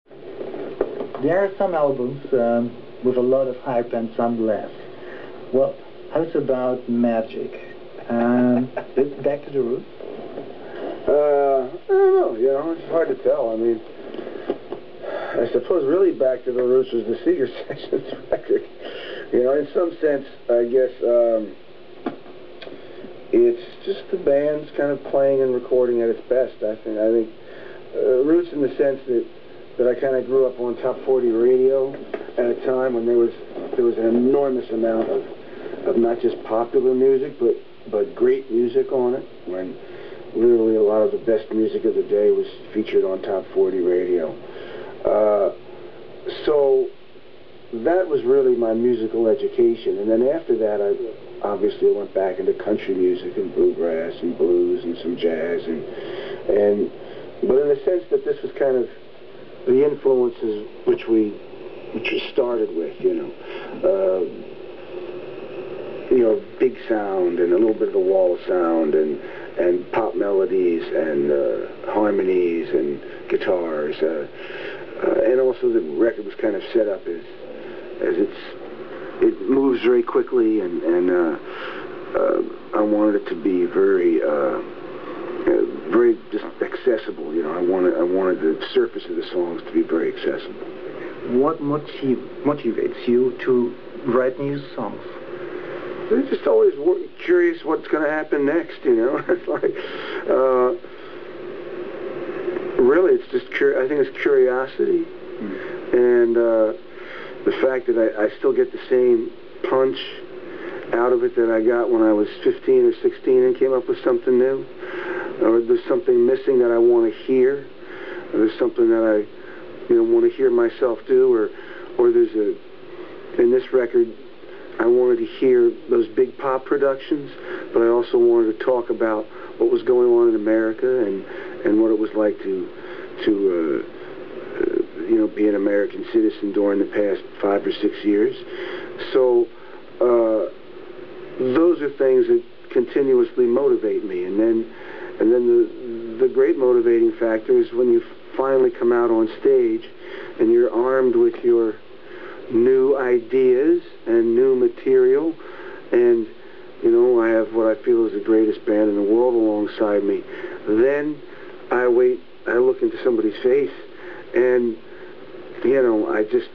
There are some albums with a lot of hype and some less. Well, how's about Magic? It's back to the roots? I don't know, you know, it's hard to tell. I mean, I suppose really back to the roots was the Seeger Sessions record. You know, in some sense, I guess, it's just the band's kind of playing and recording at its best, I think. Roots in the sense that I kind of grew up on top 40 radio at a time when there was an enormous amount of not just popular music, but great music on it, when literally a lot of the best music of the day was featured on top 40 radio. So that was really my musical education. And then after that, I obviously went back into country music and bluegrass and blues and some jazz. But in the sense that this was kind of the influences which we started with, big sound and a little bit of the wall sound and pop melodies and harmonies and guitars, and also the record was kind of set up as it moves very quickly, and I wanted it to be very just accessible. You know, I wanted the surface of the songs to be very accessible. What motivates you to write new songs? I'm just always curious what's going to happen next, you know. It's like, really, it's just, I think it's curiosity, and the fact that I still get the same punch out of it that I got when I was 15 or 16 and came up with something new, or there's something missing that I want to hear, or there's something that I, want to hear myself do, or there's in this record, I wanted to hear those big pop productions, but I also wanted to talk about what was going on in America and what it was like to be an American citizen during the past 5 or 6 years. So those are things that continuously motivate me, and then the great motivating factor is when you finally come out on stage and you're armed with your new ideas and new material, and I have what I feel is the greatest band in the world alongside me. Then I look into somebody's face, and I just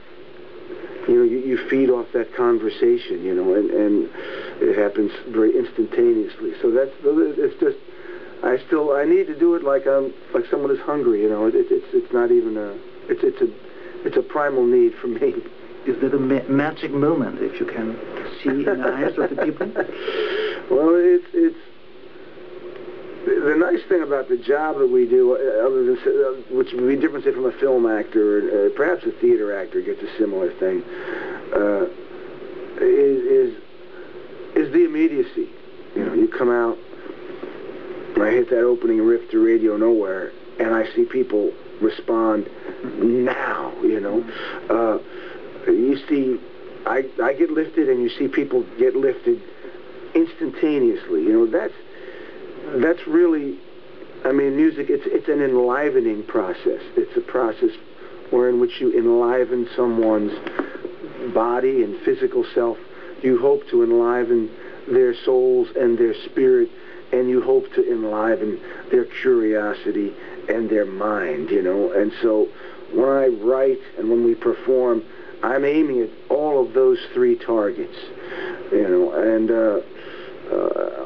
you feed off that conversation, and it happens very instantaneously. So it's just I need to do it like someone is hungry, It's not even it's a primal need for me. Is that a magic moment, if you can see in the eyes of the people? Well, it's the nice thing about the job that we do, other than which would be different, say, from a film actor, or perhaps a theater actor gets a similar thing, is the immediacy. You come out, and I hit that opening riff to Radio Nowhere, and I see people respond now. You see, I get lifted, and you see people get lifted instantaneously. That's really, music. It's an enlivening process. It's a process in which you enliven someone's body and physical self. You hope to enliven their souls and their spirit, and you hope to enliven their curiosity and their mind. And so when I write and when we perform, I'm aiming at all of those three targets, and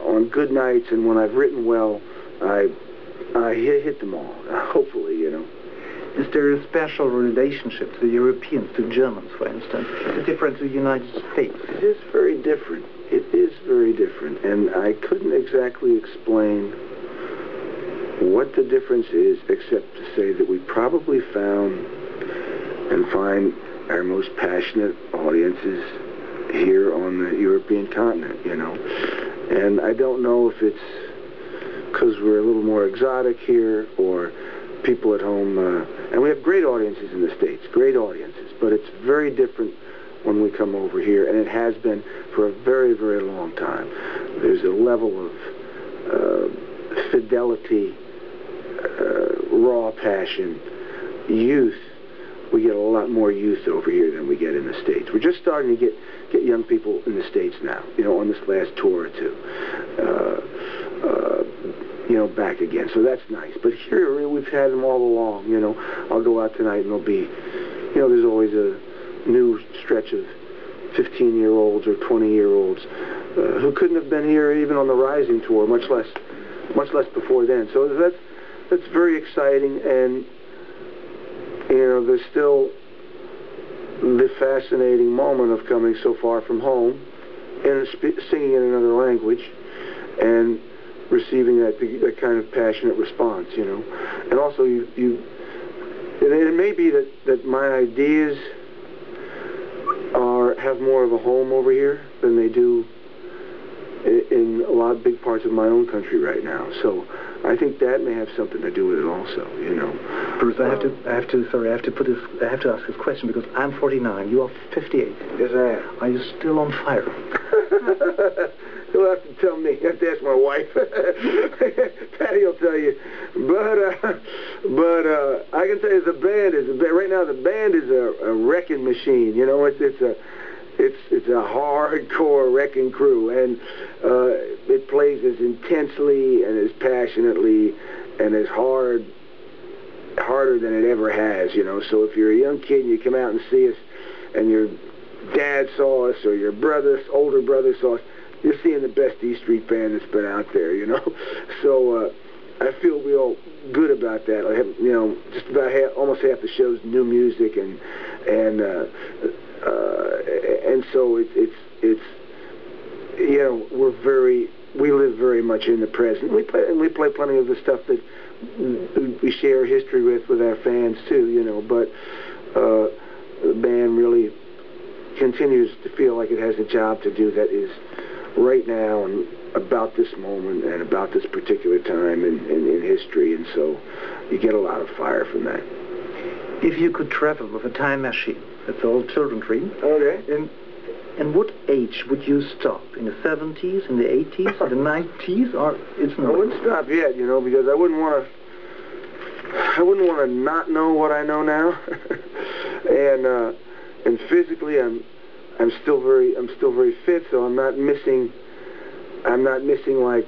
on good nights and when I've written well, I hit them all, hopefully, Is there a special relationship to Europeans, to Germans, for instance? Is it different to the United States? It is very different. It is very different, and I couldn't exactly explain what the difference is, except to say that we probably found and find our most passionate audiences here on the European continent, And I don't know if it's because we're a little more exotic here, or people at home, and we have great audiences in the States, great audiences, but it's very different when we come over here, and it has been for a very, very long time. There's a level of fidelity, raw passion, youth, we get a lot more youth over here than we get in the States. We're just starting to get young people in the States now, you know, on this last tour or two, you know, back again. So that's nice. But here we've had them all along, you know. I'll go out tonight and there'll be, you know, there's always a new stretch of 15-year-olds or 20-year-olds who couldn't have been here even on the Rising tour, much less before then. So that's very exciting, and you know, there's still the fascinating moment of coming so far from home and singing in another language and receiving that kind of passionate response, you know. And also, it may be that my ideas have more of a home over here than they do in a lot of big parts of my own country right now. So I think that may have something to do with it also, you know. Bruce, I have to ask this question because I'm 49, you are 58. Yes, I am. Are you still on fire? You'll have to tell me. You have to ask my wife. Patty will tell you. But I can tell you right now the band is a wrecking machine. You know, it's a hardcore wrecking crew, and it plays as intensely and as passionately and as harder than it ever has, you know. So if you're a young kid and you come out and see us and your dad saw us or your older brother saw us, you're seeing the best E Street band that's been out there, you know. So I feel real good about that. I have, you know, just about almost half the show's new music, and so it's you know, we live very much in the present. We play plenty of the stuff that we share history with our fans too, you know. But the band really continues to feel like it has a job to do that is right now and about this moment and about this particular time in history, and so you get a lot of fire from that. If you could travel with a time machine, that's all children dream. Okay. In what age would you stop? In the 70s, in the 80s, in the 90s, or it's not? I wouldn't stop yet, you know, because I wouldn't want to not know what I know now. And physically, I'm still very fit, so I'm not missing. Like,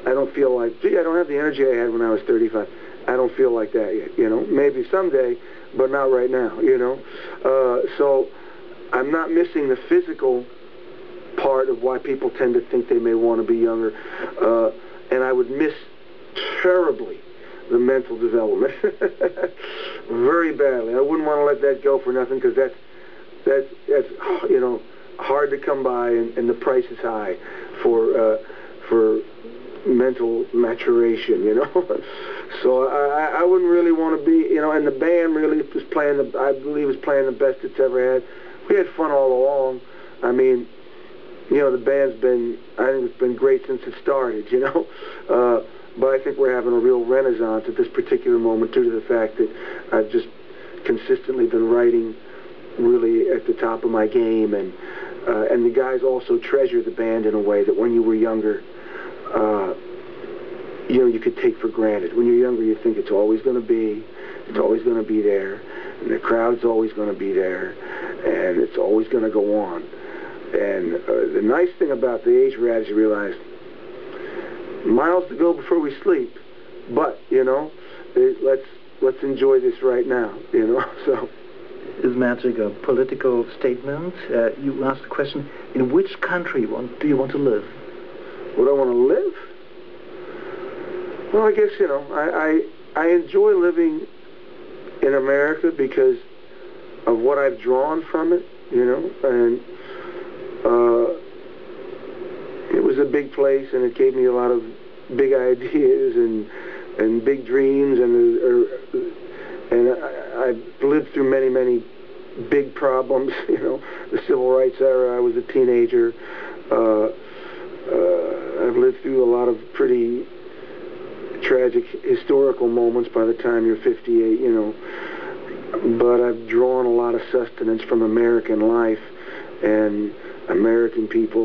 I don't feel like, gee, I don't have the energy I had when I was 35. I don't feel like that yet, you know. Maybe someday, but not right now, you know. So I'm not missing the physical part of why people tend to think they may want to be younger. And I would miss terribly the mental development very badly. I wouldn't want to let that go for nothing, because that's you know, hard to come by, and the price is high for mental maturation, you know. So I wouldn't really want to be, you know. And the band really was playing I believe was playing the best it's ever had. We had fun all along. I mean, you know, the band's I think it's been great since it started, you know. But I think we're having a real renaissance at this particular moment due to the fact that I've just consistently been writing really at the top of my game, and the guys also treasure the band in a way that when you were younger, you know, you could take for granted. When you're younger, you think it's always going to be there, and the crowd's always going to be there, and it's always going to go on. And the nice thing about the age we're at is you realize miles to go before we sleep, but, you know, let's enjoy this right now, you know. So is magic a political statement? You asked the question, in which country do you want to live? Would I want to live? Well, I guess, you know, I enjoy living in America because of what I've drawn from it, you know, and it was a big place, and it gave me a lot of big ideas and big dreams, and I've lived through many big problems, you know, the civil rights era. I was a teenager. I've lived through a lot of pretty tragic historical moments by the time you're 58, you know. But I've drawn a lot of sustenance from American life and American people.